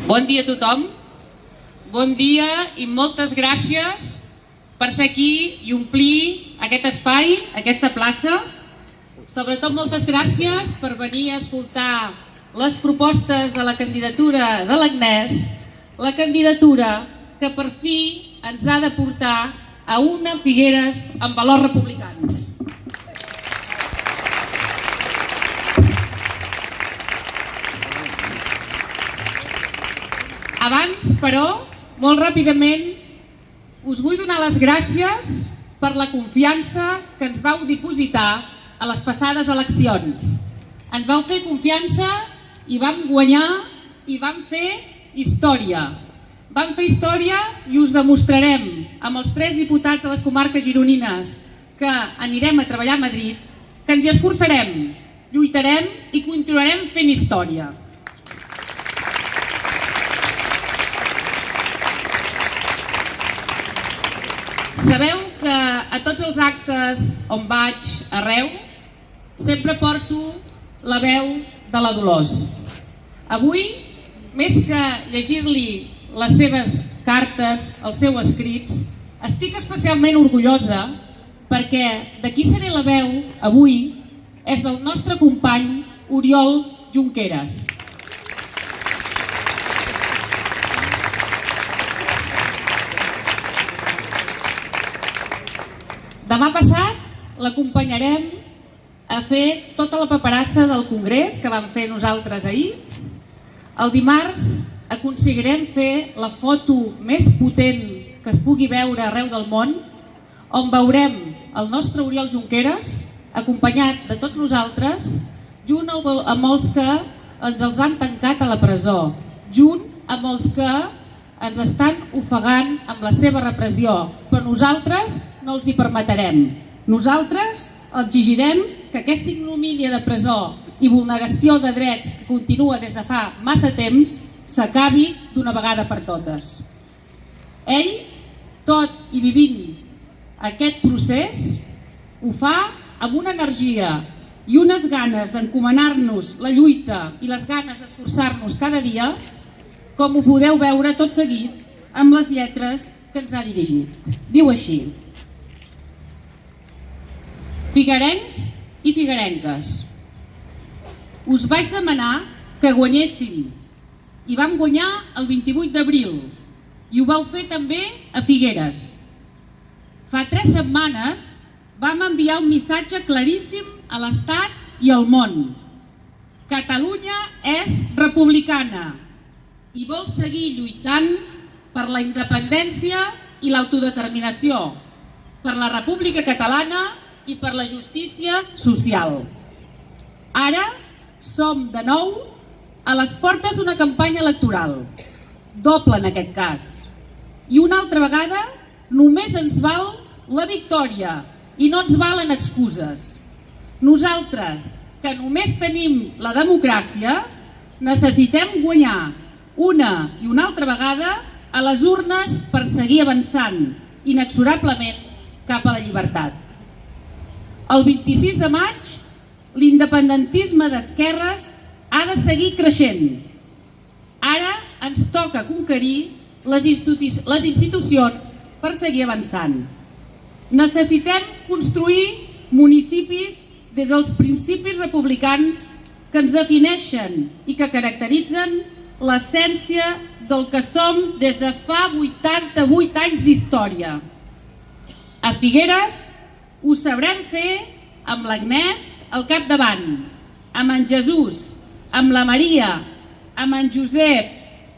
Bon dia a tothom, bon dia i moltes gràcies per ser aquí i omplir aquest espai, aquesta plaça. Sobretot moltes gràcies per venir a escoltar les propostes de la candidatura de l'Agnès, la candidatura que per fi ens ha de portar a una Figueres amb valors republicans. Abans, però, molt ràpidament, us vull donar les gràcies per la confiança que ens vau dipositar a les passades eleccions. Ens vau fer confiança i vam guanyar i vam fer història. Vam fer història i us demostrarem amb els 3 diputats de les comarques gironines que anirem a treballar a Madrid que ens hi esforçarem, lluitarem i continuarem fent història. Sabeu que a tots els actes on vaig arreu sempre porto la veu de la Dolors. Avui, més que llegir-li les seves cartes, els seus escrits, estic especialment orgullosa perquè de qui seré la veu avui és del nostre company Oriol Junqueras. Demà passat l'acompanyarem a fer tota la paperassa del Congrés que vam fer nosaltres ahir. El dimarts aconseguirem fer la foto més potent que es pugui veure arreu del món, on veurem el nostre Oriol Junqueras acompanyat de tots nosaltres, junt amb els que ens els han tancat a la presó, junt amb els que ens estan ofegant amb la seva repressió, però nosaltres no els hi permetrem. Nosaltres exigirem que aquesta ignomínia de presó i vulneració de drets que continua des de fa massa temps s'acabi d'una vegada per totes. Ell, tot i vivint aquest procés, ho fa amb una energia i unes ganes d'encomanar-nos la lluita i les ganes d'esforçar-nos cada dia, com ho podeu veure tot seguit amb les lletres que ens ha dirigit. Diu així: Figuerencs i figuerenques, us vaig demanar que guanyéssim i vam guanyar el 28 d'abril i ho vau fer també a Figueres. Fa 3 setmanes vam enviar un missatge claríssim a l'Estat i al món. Catalunya és republicana i vol seguir lluitant per la independència i l'autodeterminació, per la República Catalana i per la justícia social. Ara som de nou a les portes d'una campanya electoral, doble en aquest cas, i una altra vegada només ens val la victòria i no ens valen excuses. Nosaltres, que només tenim la democràcia, necessitem guanyar una i una altra vegada a les urnes per seguir avançant inexorablement cap a la llibertat. El 26 de maig, l'independentisme d'esquerres ha de seguir creixent. Ara ens toca conquerir les institucions per seguir avançant. Necessitem construir municipis des dels principis republicans que ens defineixen i que caracteritzen l'essència del que som des de fa 88 anys d'història. A Figueres ho sabrem fer amb l'Agnès al capdavant, amb en Jesús, amb la Maria, amb en Josep,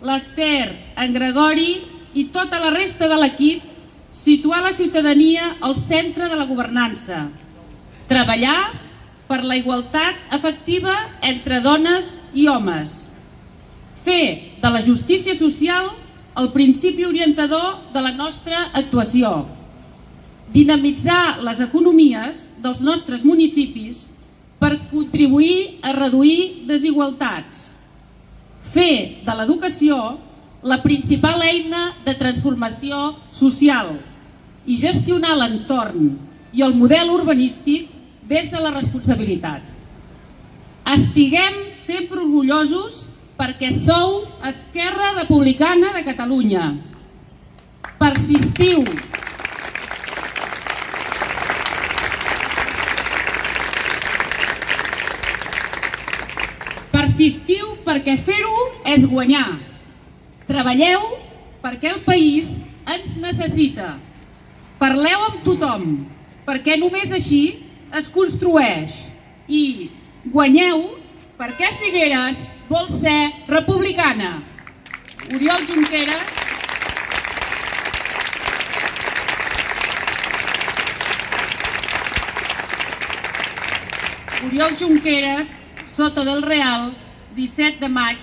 l'Ester, en Gregori i tota la resta de l'equip, situar la ciutadania al centre de la governança, treballar per la igualtat efectiva entre dones i homes, fer de la justícia social el principi orientador de la nostra actuació, dinamitzar les economies dels nostres municipis per contribuir a reduir desigualtats, fer de l'educació la principal eina de transformació social i gestionar l'entorn i el model urbanístic des de la responsabilitat. Estiguem sempre orgullosos perquè sou Esquerra Republicana de Catalunya. Persistiu. Persistiu perquè fer-ho és guanyar. Treballeu perquè el país ens necessita. Parleu amb tothom, perquè només així es construeix. I guanyeu perquè Figueres vol ser republicana. Oriol Junqueras. Oriol Junqueras, Soto del Real, 17 de maig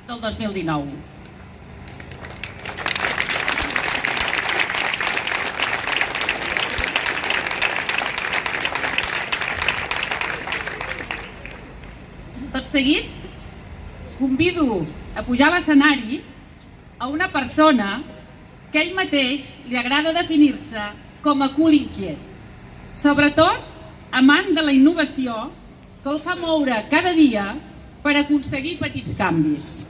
del 2019. Tot seguit, convido a pujar a l'escenari a una persona que ell mateix li agrada definir-se com a cul inquiet. Sobretot, amant de la innovació que el fa moure cada dia per aconseguir petits canvis.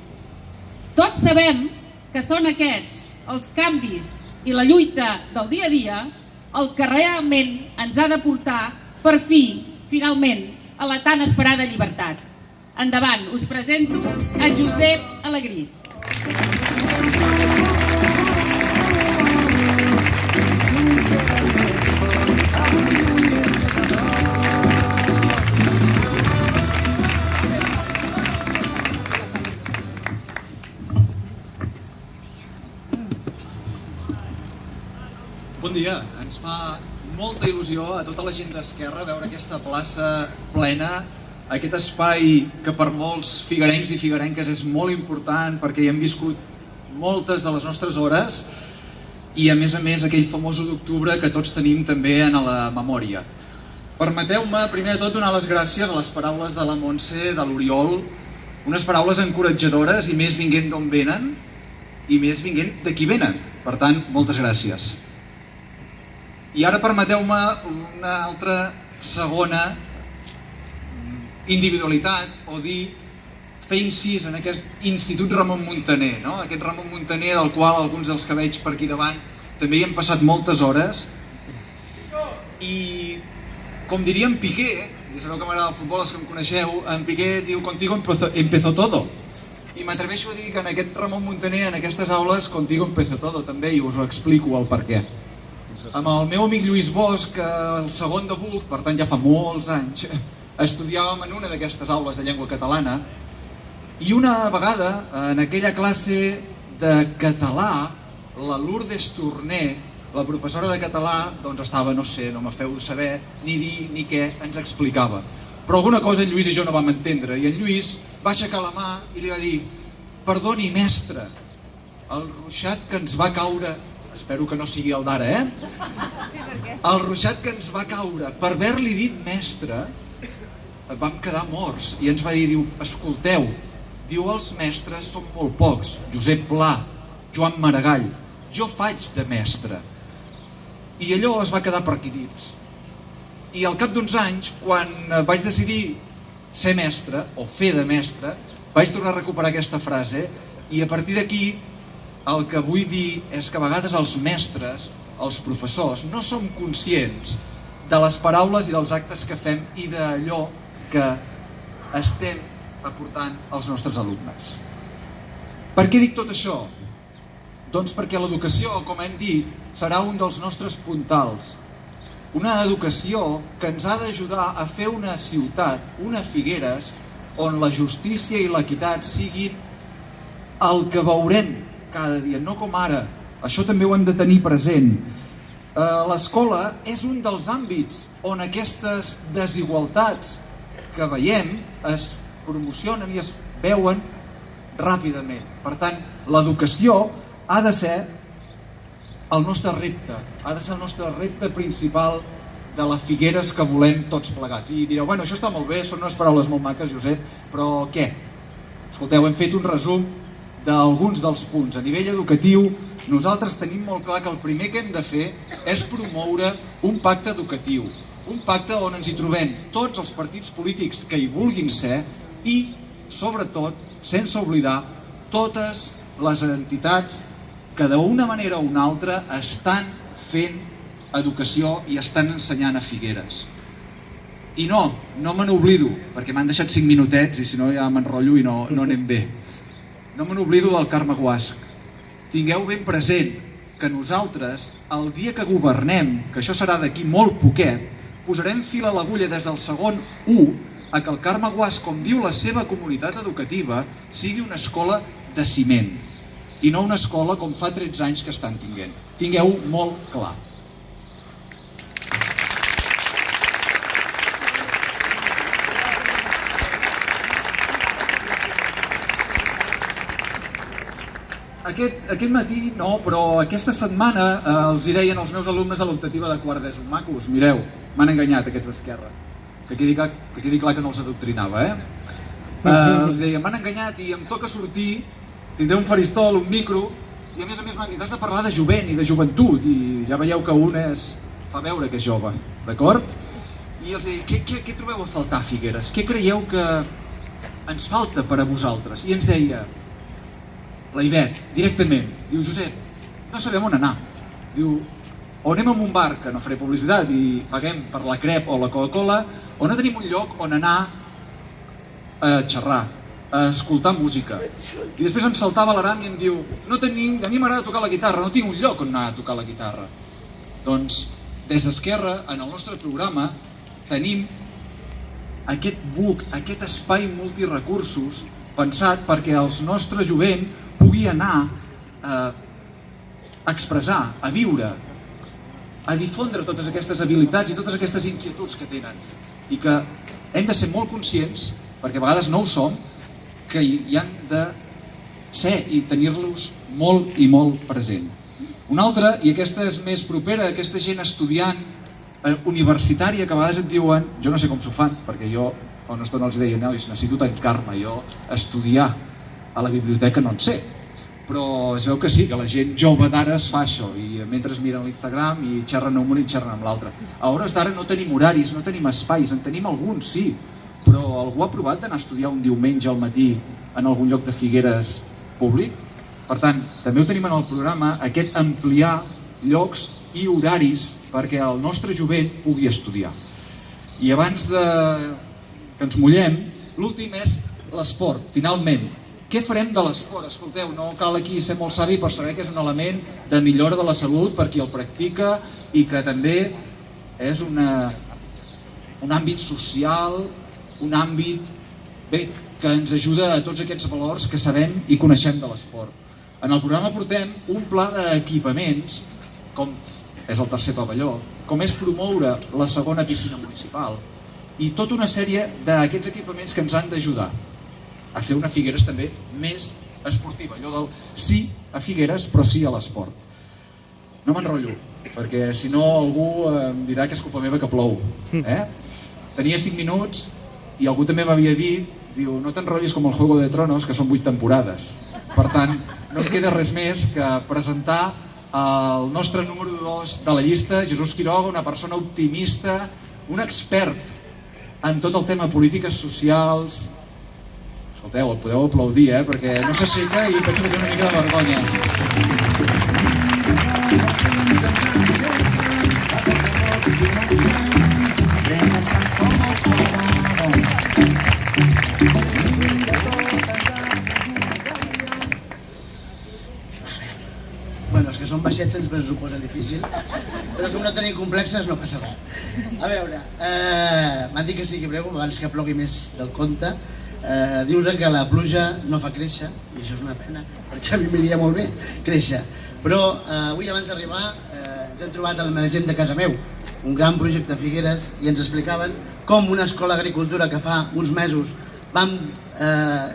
Tots sabem que són aquests els canvis i la lluita del dia a dia el que realment ens ha de portar per fi, finalment, a la tan esperada llibertat. Endavant, us presento a Josep Alegrí. Bon dia, ens fa molta il·lusió a tota la gent d'Esquerra veure aquesta plaça plena, aquest espai que per molts figuerencs i figuerenques és molt important perquè hi hem viscut moltes de les nostres hores i a més aquell famós 1 d'octubre que tots tenim també en la memòria. Permeteu-me primer de tot donar les gràcies a les paraules de la Montse, de l'Oriol, unes paraules encoratjadores i més vinguent d'on venen i més vinguent de qui venen. Per tant, moltes gràcies. I ara permeteu-me una altra segona individualitat o dir, fer incís en aquest Institut Ramon Muntaner, no? Aquest Ramon Muntaner del qual alguns dels que veig per aquí davant també hi han passat moltes hores i com diria en Piqué, ja sabeu que m'agrada el futbol, els que em coneixeu, en Piqué diu contigo empezó todo i m'atreveixo a dir que en aquest Ramon Muntaner, en aquestes aules, contigo empezó todo també i us ho explico el per què. Amb el meu amic Lluís Bosch, el segon de BUC, per tant ja fa molts anys, estudiàvem en una d'aquestes aules de llengua catalana i una vegada, en aquella classe de català, la Lourdes Torné, la professora de català, doncs estava, no sé, no me feu saber ni dir ni què ens explicava. Però alguna cosa en Lluís i jo no vam entendre i en Lluís va aixecar la mà i li va dir «Perdoni, mestre, el ruixat que ens va caure...» Espero que no sigui el d'ara, El ruixat que ens va caure per haver-li dit mestre, vam quedar morts i ens va dir, diu, escolteu, diu, els mestres són molt pocs, Josep Pla, Joan Maragall, jo faig de mestre. I allò es va quedar per aquí dins. I al cap d'uns anys, quan vaig decidir ser mestre, o fer de mestre, vaig tornar a recuperar aquesta frase i a partir d'aquí el que vull dir és que a vegades els mestres, els professors, no som conscients de les paraules i dels actes que fem i d'allò que estem aportant als nostres alumnes. Per què dic tot això? Doncs perquè l'educació, com hem dit, serà un dels nostres puntals. Una educació que ens ha d'ajudar a fer una ciutat, una Figueres, on la justícia i l'equitat siguin el que veurem cada dia, no com ara. Això també ho hem de tenir present. L'escola és un dels àmbits on aquestes desigualtats que veiem es promocionen i es veuen ràpidament. Per tant, l'educació ha de ser el nostre repte, ha de ser el nostre repte principal de la Figueres que volem tots plegats. I direu, bueno, això està molt bé, són unes paraules molt maques, Josep, però què? Escolteu, hem fet un resum d'alguns dels punts. A nivell educatiu, nosaltres tenim molt clar que el primer que hem de fer és promoure un pacte educatiu, un pacte on ens hi trobem tots els partits polítics que hi vulguin ser i, sobretot, sense oblidar totes les entitats que d'una manera o una altra estan fent educació i estan ensenyant a Figueres. I no me n'oblido, perquè m'han deixat 5 minutets i si no ja m'enrotllo i no anem bé. No me n'oblido del Carme Guasch. Tingueu ben present que nosaltres, el dia que governem, que això serà d'aquí molt poquet, posarem fil a l'agulla des del segon 1 a que el Carme Guasch, com diu la seva comunitat educativa, sigui una escola de ciment i no una escola com fa 13 anys que estan tinguent. Tingueu molt clar. Aquest matí no, però aquesta setmana els hi deien els meus alumnes de l'optativa de quart d'ESO: macos, mireu, m'han enganyat aquests d'Esquerra. Que quedi clar que no els adoctrinava, els deia, m'han enganyat i em toca sortir, tindré un faristol, un micro, i a més m'han dit, has de parlar de jovent i de joventut, i ja veieu que un fa veure que és jove, d'acord? I els deia, què trobeu a faltar, Figueres? Què creieu que ens falta per a vosaltres? I ens deia la Ivet, directament, diu, Josep, no sabem on anar. Diu, o anem a un bar, que no faré publicitat, i paguem per la crep o la Coca-Cola, o no tenim un lloc on anar a xerrar, a escoltar música. I després em saltava l'aram i em diu, a mi m'agrada tocar la guitarra, no tinc un lloc on anar a tocar la guitarra. Doncs, des d'Esquerra, en el nostre programa, tenim aquest buc, aquest espai multirecursos pensat perquè el nostre jovent pugui anar a expressar, a viure, a difondre totes aquestes habilitats i totes aquestes inquietuds que tenen, i que hem de ser molt conscients, perquè a vegades no ho som, que hi han de ser i tenir-los molt i molt present. Una altra, i aquesta és més propera, aquesta gent estudiant universitària que a vegades et diuen, jo no sé com s'ho fan, perquè jo fa una estona els deia, nois, necessito tancar-me jo a estudiar a la biblioteca, no en sé, però es veu que sí, que la gent jove d'ara es fa això, i mentre miren l'Instagram i xerren amb un i xerren amb l'altre. A hores d'ara no tenim horaris, no tenim espais, en tenim alguns, sí, però algú ha provat d'anar a estudiar un diumenge al matí en algun lloc de Figueres públic? Per tant, també ho tenim en el programa, aquest ampliar llocs i horaris perquè el nostre jovent pugui estudiar. I abans que ens mullem, l'últim és l'esport, finalment. Què farem de l'esport? Escolteu, no cal aquí ser molt savi per saber que és un element de millora de la salut per qui el practica i que també és un àmbit social, un àmbit que ens ajuda a tots aquests valors que sabem i coneixem de l'esport. En el programa portem un pla d'equipaments, com és el tercer pavelló, com és promoure la segona piscina municipal, i tota una sèrie d'aquests equipaments que ens han d'ajudar a fer una Figueres també més esportiva, allò del sí a Figueres però sí a l'esport. No m'enrotllo, perquè si no algú em dirà que és culpa meva que plou. Tenia 5 minuts i algú també m'havia dit, diu, no t'enrotllis com el Juego de Tronos, que són 8 temporades. Per tant, no em queda res més que presentar el nostre número 2 de la llista, Jesús Quiroga, una persona optimista, un expert en tot el tema polítiques socials. Escolteu, el podeu aplaudir, perquè no s'aixeca i penso que té una mica de vergonya. Bueno, els que són baixets ens ho posa difícil, però com no tenim complexes no passa res. A veure, m'han dit que sigui breu abans que plogui més del compte. Dius que la pluja no fa créixer, i això és una pena, perquè a mi m'aniria molt bé créixer. Però avui, abans d'arribar, ens hem trobat amb la gent de casa meu, un gran projecte a Figueres, i ens explicaven com una escola d'agricultura que fa uns mesos vam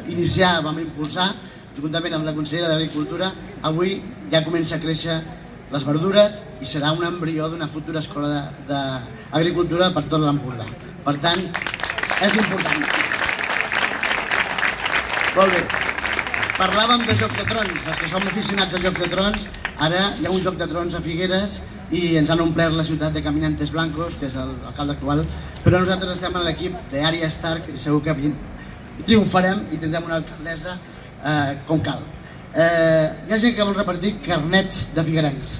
iniciar, vam impulsar, juntament amb la consellera d'Agricultura, avui ja comença a créixer les verdures i serà un embrió d'una futura escola d'agricultura per tot l'Empordà. Per tant, és important. Molt bé. Parlàvem de Jocs de Trons. Els que som aficionats a Jocs de Trons, ara hi ha un Joc de Trons a Figueres i ens han omplert la ciutat de Caminantes Blancos, que és l'alcalde actual, però nosaltres estem en l'equip d'Arya Stark i segur que triomfarem i tindrem una alcaldessa com cal. Hi ha gent que vol repartir carnets de figuerencs.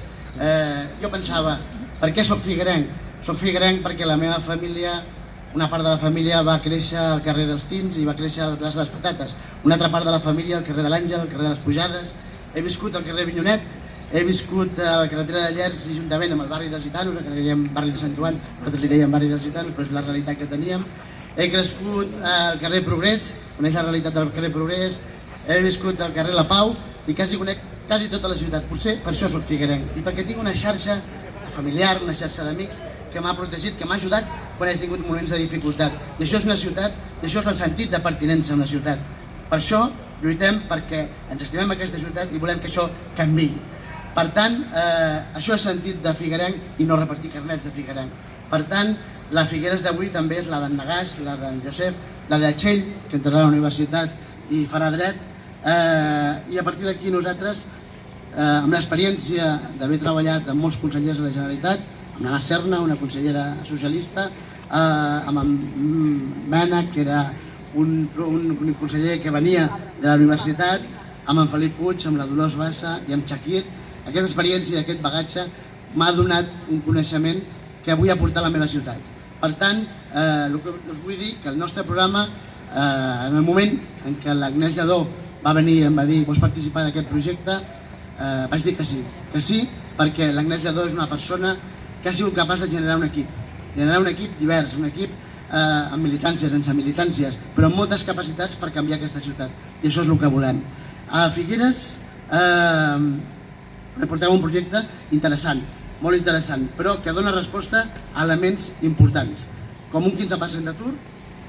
Jo pensava, per què soc figuerenc? Soc figuerenc perquè la meva família, una part de la família va créixer al carrer dels Tins i va créixer a la plaça de les Patates. Una altra part de la família al carrer de l'Àngel, al carrer de les Pujades. He viscut al carrer Vinyonet, he viscut a la carretera de Llers i juntament amb el barri dels Gitanos, que dèiem barri de Sant Joan, nosaltres li dèiem barri dels Gitanos, però és la realitat que teníem. He crescut al carrer Progrés, coneix la realitat del carrer Progrés, he viscut al carrer La Pau i quasi conec quasi tota la ciutat. Potser per això soc figuerenc i perquè tinc una xarxa familiar, una xarxa d'amics que m'ha protegit, que m'ha ajudat quan he tingut moments de dificultat. I això és una ciutat, i això és el sentit de pertinença a una ciutat. Per això lluitem perquè ens estimem aquesta ciutat i volem que això canviï. Per tant, això és sentit de figuerenc i no repartir carnets de figuerenc. Per tant, la Figueres d'avui també és la d'en Nagàs, la d'en Josep, la de Txell, que entrarà a la universitat i farà dret, i a partir d'aquí nosaltres, amb l'experiència d'haver treballat amb molts consellers de la Generalitat, amb Anna Serna, una consellera socialista, amb en Mena, que era un conseller que venia de la universitat, amb en Felip Puig, amb la Dolors Bassa i amb Chakir. Aquesta experiència i aquest bagatge m'ha donat un coneixement que vull aportar a la meva ciutat. Per tant, us vull dir que el nostre programa, en el moment en què l'Agnès Lladó va venir i em va dir vols participar d'aquest projecte, vaig dir que sí, perquè l'Agnès Lladó és una persona que ha sigut capaç de generar un equip divers, un equip amb militàncies, sense militàncies, però amb moltes capacitats per canviar aquesta ciutat, i això és el que volem. A Figueres portem un projecte interessant, molt interessant, però que dona resposta a elements importants, com un 15% d'atur,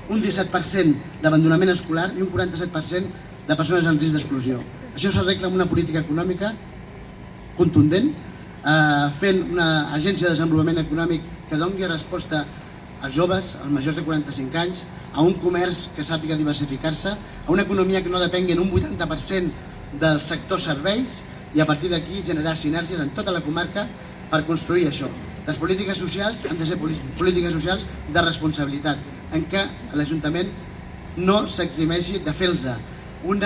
un 17% d'abandonament escolar i un 47% de persones en risc d'exclusió. Això s'arregla amb una política econòmica contundent, fent una agència de desenvolupament econòmic que doni resposta als joves, als majors de 45 anys, a un comerç que sàpiga diversificar-se, a una economia que no depengui en un 80% del sector serveis i a partir d'aquí generar sinergies en tota la comarca per construir això. Les polítiques socials han de ser polítiques socials de responsabilitat, en què l'Ajuntament no s'eximeixi de fer-los un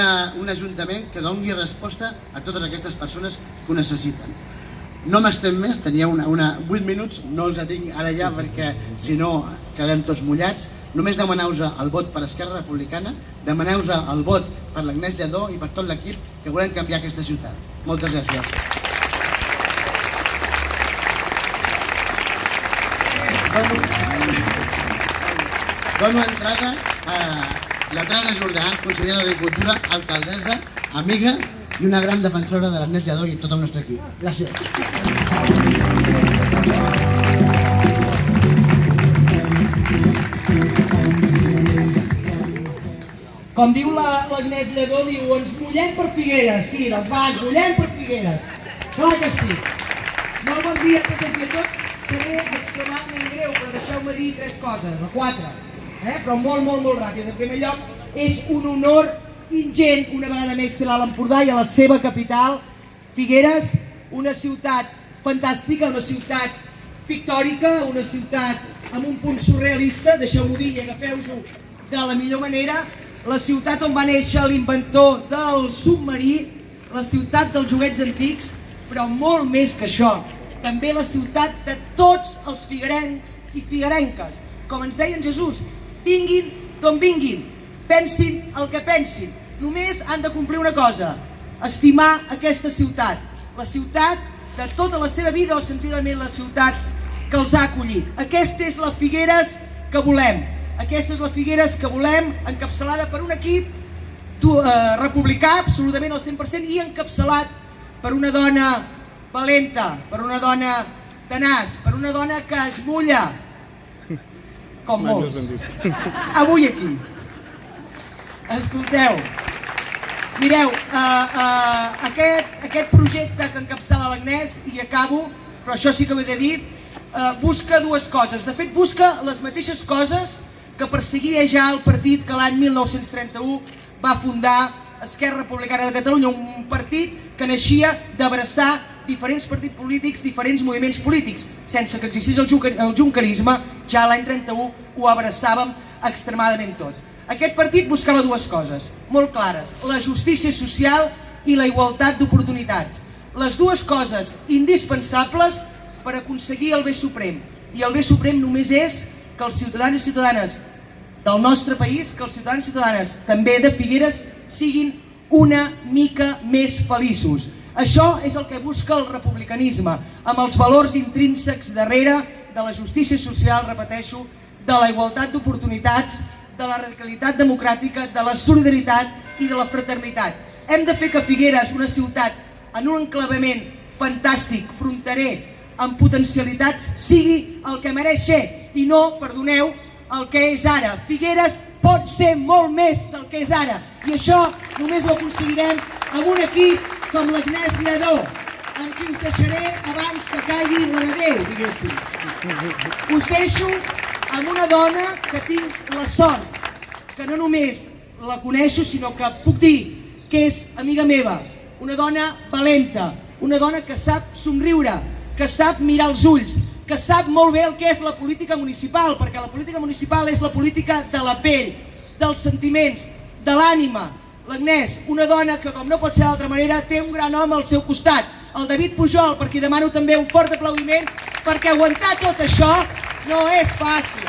Ajuntament que doni resposta a totes aquestes persones que ho necessiten. No m'estem més, tenia 8 minuts, no els tinc ara ja perquè si no quedem tots mullats. Només demaneu-vos el vot per Esquerra Republicana, demaneu-vos el vot per l'Agnès Lladó i per tot l'equip que volem canviar aquesta ciutat. Moltes gràcies. Dono entrada a la Trana Jordà, consellera d'Agricultura, alcaldessa, amiga i una gran defensora de l'Agnès Lladó i tot el nostre equip. Gràcies. Com diu l'Agnès Lladó, diu ens mullem per Figueres. Sí, doncs va, ens mullem per Figueres. Clar que sí. Molt bon dia a totes i a tots. Seré extremadament greu, però deixeu-me dir 3 coses, o 4, però molt ràpid. En primer lloc, és un honor ingent una vegada més ser a l'Empordà i a la seva capital, Figueres, una ciutat fantàstica, una ciutat pictòrica, una ciutat amb un punt surrealista, deixeu-m'ho dir i agafeu-ho de la millor manera, la ciutat on va néixer l'inventor del submarí, la ciutat dels joguets antics, però molt més que això, també la ciutat de tots els figuerencs i figuerenques. Com ens deia en Jesús, vinguin d'on vinguin, pensin el que pensin, només han de complir una cosa, estimar aquesta ciutat, la ciutat de tota la seva vida o senzillament la ciutat que els ha acollit. Aquesta és la Figueres que volem, aquesta és la Figueres que volem, encapçalada per un equip republicà absolutament al 100% i encapçalat per una dona valenta, per una dona tenaç, per una dona que es mulla, com molts, avui aquí. Escolteu, mireu, aquest projecte que encapçala l'Agnès, i acabo, però això sí que ho he de dir, busca 2 coses. De fet, busca les mateixes coses que perseguia ja el partit que l'any 1931 va fundar Esquerra Republicana de Catalunya, un partit que naixia d'abraçar diferents partits polítics, diferents moviments polítics. Sense que existís el junquerisme, ja l'any 31 ho abraçàvem extremadament tot. Aquest partit buscava dues coses molt clares, la justícia social i la igualtat d'oportunitats. Les dues coses indispensables per aconseguir el bé suprem. I el bé suprem només és que els ciutadans i ciutadanes del nostre país, que els ciutadans i ciutadanes també de Figueres, siguin una mica més feliços. Això és el que busca el republicanisme, amb els valors intrínsecs darrere de la justícia social, repeteixo, de la igualtat d'oportunitats, de la radicalitat democràtica, de la solidaritat i de la fraternitat. Hem de fer que Figueres, una ciutat en un enclavament fantàstic, fronterer, amb potencialitats, sigui el que mereix ser i no, perdoneu, el que és ara. Figueres pot ser molt més del que és ara i això només ho aconseguirem amb un equip com l'Agnès Lledó, amb qui us deixaré abans que caigui la de Déu, diguéssim. Us deixo amb una dona que tinc la sort, que no només la coneixo, sinó que puc dir que és amiga meva, una dona valenta, una dona que sap somriure, que sap mirar els ulls, que sap molt bé el que és la política municipal, perquè la política municipal és la política de la pell, dels sentiments, de l'ànima. L'Agnès, una dona que, com no pot ser d'altra manera, té un gran home al seu costat, el David Pujol, per qui demano també un fort aplaudiment, perquè aguantar tot això no és fàcil.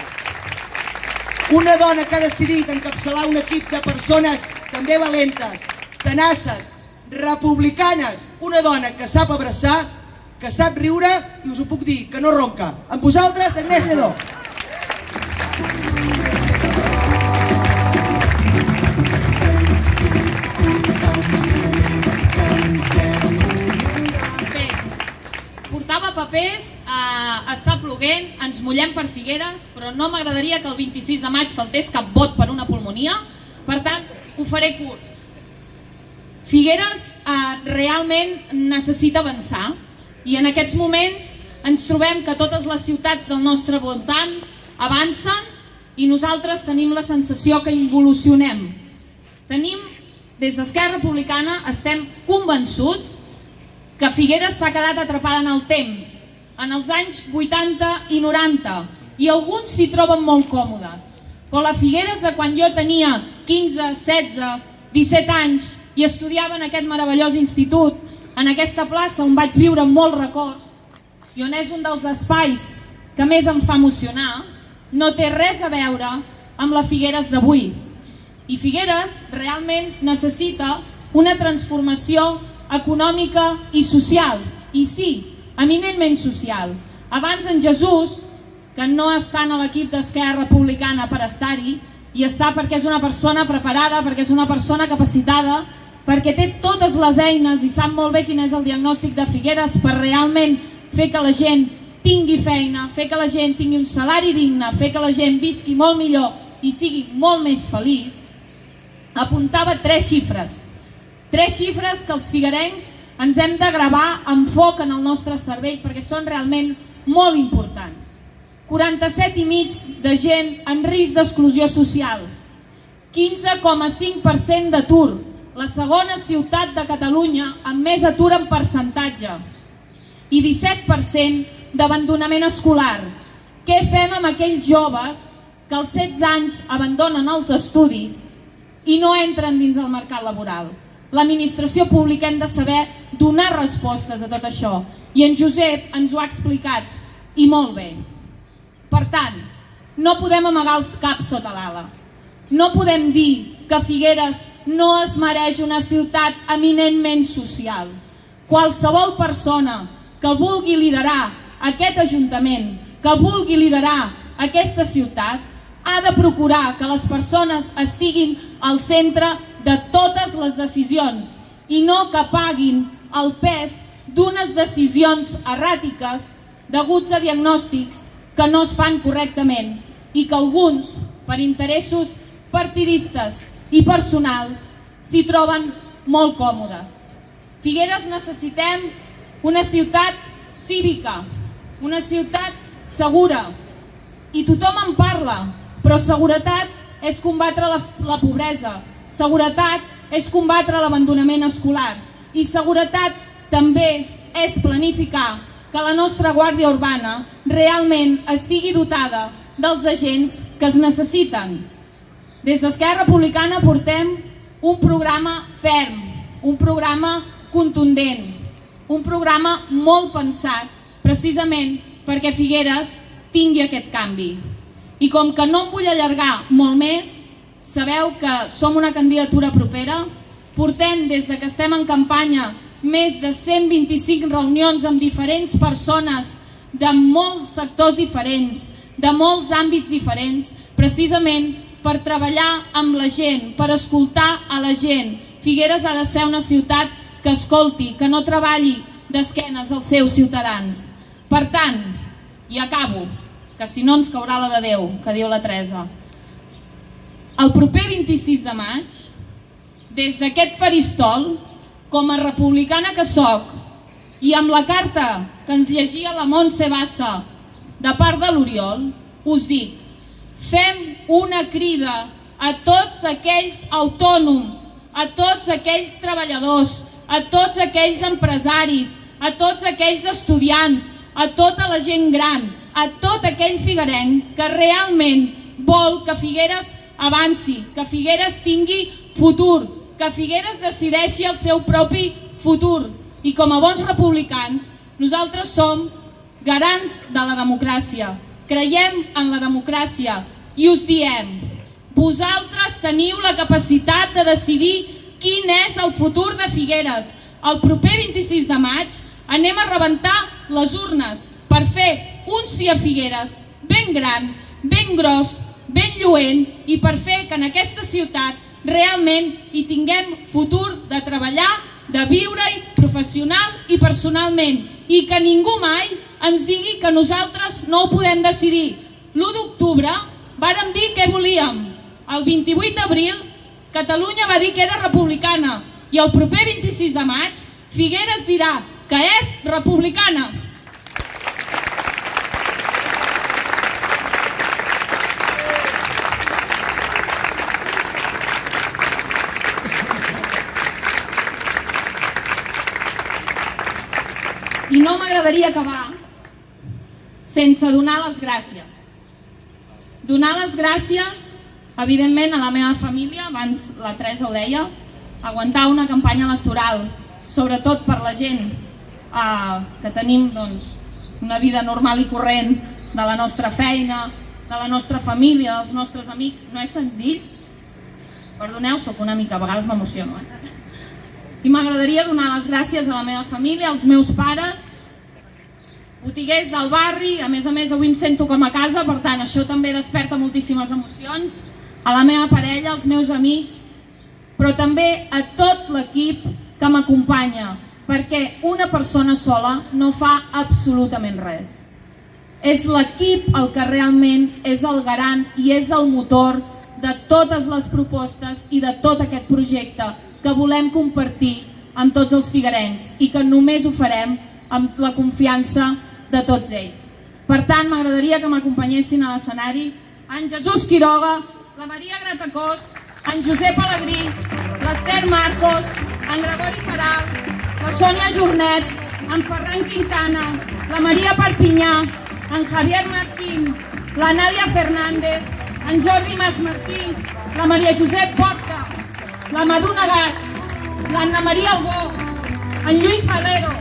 Una dona que ha decidit encapçalar un equip de persones també valentes, tenaces, republicanes, una dona que sap abraçar, que sap riure i us ho puc dir, que no ronca. Amb vosaltres, Agnès Lledó. Bé, portava papers, està ploguent, ens mullem per Figueres, però no m'agradaria que el 26 de maig faltés cap vot per una pulmonia, per tant, ho faré curt. Figueres realment necessita avançar. I en aquests moments ens trobem que totes les ciutats del nostre voltant avancen i nosaltres tenim la sensació que involucionem. Des d'Esquerra Republicana estem convençuts que Figueres s'ha quedat atrapada en el temps, en els anys 80 i 90, i alguns s'hi troben molt còmodes. Però la Figueres de quan jo tenia 15, 16, 17 anys i estudiava en aquest meravellós institut, en aquesta plaça on vaig viure molts records i on és un dels espais que més em fa emocionar, no té res a veure amb la Figueres d'avui. I Figueres realment necessita una transformació econòmica i social. I sí, eminentment social. Abans en Jesús, que no està en l'equip d'Esquerra Republicana per estar-hi, i està perquè és una persona preparada, perquè és una persona capacitada, perquè té totes les eines i sap molt bé quin és el diagnòstic de Figueres per realment fer que la gent tingui feina, fer que la gent tingui un salari digne, fer que la gent visqui molt millor i sigui molt més feliç, apuntava 3 xifres. 3 xifres que els figuerencs ens hem de gravar amb foc en el nostre cervell perquè són realment molt importants. 47,5% de gent en risc d'exclusió social, 15,5% d'atur, la segona ciutat de Catalunya amb més atur en percentatge i 17% d'abandonament escolar. Què fem amb aquells joves que als 16 anys abandonen els estudis i no entren dins el mercat laboral? L'administració pública hem de saber donar respostes a tot això i en Josep ens ho ha explicat i molt bé. Per tant, no podem amagar els caps sota l'ala. No podem dir que Figueres no es mereix una ciutat eminentment social. Qualsevol persona que vulgui liderar aquest ajuntament, que vulgui liderar aquesta ciutat, ha de procurar que les persones estiguin al centre de totes les decisions i no que paguin el pes d'unes decisions erràtiques deguts a diagnòstics que no es fan correctament i que alguns, per interessos partidistes i personals, s'hi troben molt còmodes. Figueres necessitem una ciutat cívica, una ciutat segura, i tothom en parla, però seguretat és combatre la pobresa, seguretat és combatre l'abandonament escolar i seguretat també és planificar que la nostra Guàrdia Urbana realment estigui dotada dels agents que es necessiten. Des d'Esquerra Republicana portem un programa ferm, un programa contundent, un programa molt pensat precisament perquè Figueres tingui aquest canvi. I com que no em vull allargar molt més, sabeu que som una candidatura propera, portem des que estem en campanya més de 125 reunions amb diferents persones de molts sectors diferents, de molts àmbits diferents, precisament per treballar amb la gent, per escoltar a la gent. Figueres ha de ser una ciutat que escolti, que no treballi d'esquenes als seus ciutadans. Per tant, i acabo, que si no ens caurà la de Déu, que diu la Teresa, el proper 26 de maig, des d'aquest faristol, com a republicana que soc, i amb la carta que ens llegia la Montse Bassa de part de l'Oriol, us dic, fem una crida a tots aquells autònoms, a tots aquells treballadors, a tots aquells empresaris, a tots aquells estudiants, a tota la gent gran, a tot aquell figuerenc que realment vol que Figueres avanci, que Figueres tingui futur, que Figueres decideixi el seu propi futur. I com a bons republicans, nosaltres som garants de la democràcia, creiem en la democràcia i us diem, vosaltres teniu la capacitat de decidir quin és el futur de Figueres. El proper 26 de maig anem a rebentar les urnes per fer un sí a Figueres ben gran, ben gros, ben lluent i per fer que en aquesta ciutat realment hi tinguem futur de treballar, de viure-hi professional i personalment i que ningú mai ens digui que nosaltres no ho podem decidir. L'1 d'octubre vàrem dir què volíem. El 28 d'abril Catalunya va dir que era republicana i el proper 26 de maig Figueres dirà que és republicana. I no m'agradaria acabar sense donar les gràcies. Donar les gràcies, evidentment, a la meva família, abans la Teresa ho deia, aguantar una campanya electoral, sobretot per la gent que tenim una vida normal i corrent de la nostra feina, de la nostra família, dels nostres amics, no és senzill. Perdoneu, soc una mica, a vegades m'emociono. I m'agradaria donar les gràcies a la meva família, als meus pares, botiguers del barri, a més avui em sento com a casa, per tant això també desperta moltíssimes emocions, a la meva parella, als meus amics, però també a tot l'equip que m'acompanya, perquè una persona sola no fa absolutament res. És l'equip el que realment és el garant i és el motor de totes les propostes i de tot aquest projecte que volem compartir amb tots els figuerencs i que només ho farem amb la confiança de tots ells. Per tant, m'agradaria que m'acompanyessin a l'escenari en Jesús Quiroga, la Maria Gratacós, en Josep Alegrí, l'Ester Marcos, en Gregori Caral, la Sònia Jornet, en Ferran Quintana, la Maria Perpinyà, en Javier Martín, la Nàdia Fernández, en Jordi Mas Martín, la Maria Josep Porta, la Maduna Gaix, l'Anna Maria Albó, en Lluís Valero,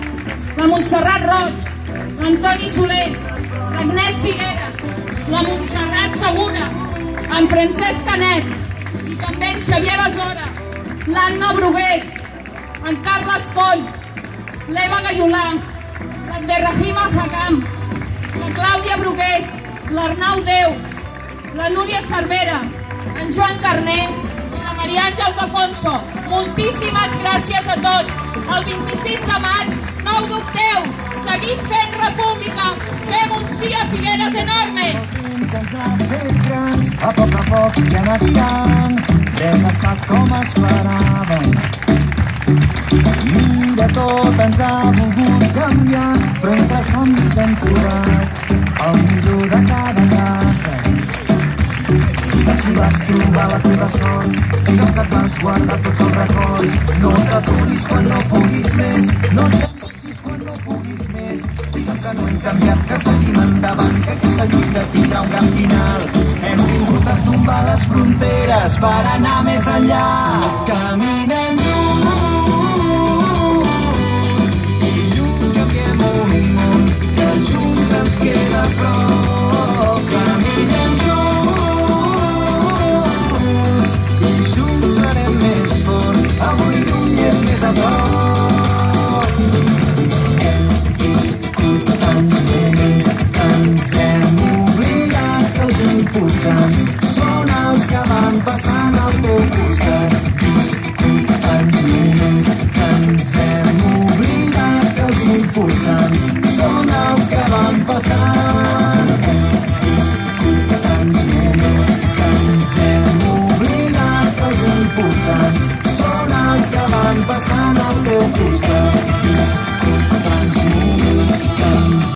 la Montserrat Roig, l'Antoni Soler, l'Agnès Figueres, la Montserrat Segura, en Francesc Canet i també en Xavier Besora, l'Anna Brugués, en Carles Coll, l'Eva Gaiolà, l'Abderrahim Al-Hakam, la Clàudia Brugués, l'Arnau Déu, la Núria Cervera, en Joan Carner, la Maria Àngels Afonso. Moltíssimes gràcies a tots. El 26 de maig, no ho dubteu, seguim fent república, fem un sí a Figueres enorme. Sense ser grans, a poc ja n'adiran, res ha estat com esperàvem. Mira, tot ens ha volgut canviar, però entre somnis hem trobat el millor de cada casa. Si vas trobar la teva sort, digue'm que et vas guardar tots els records. No t'aturis quan no puguis més, no t'aturis quan no puguis més. Digue'm que no hem canviat, que seguim endavant, que aquesta lluita tindrà un gran final. Hem vingut a tombar la les fronteres per anar més enllà. Caminem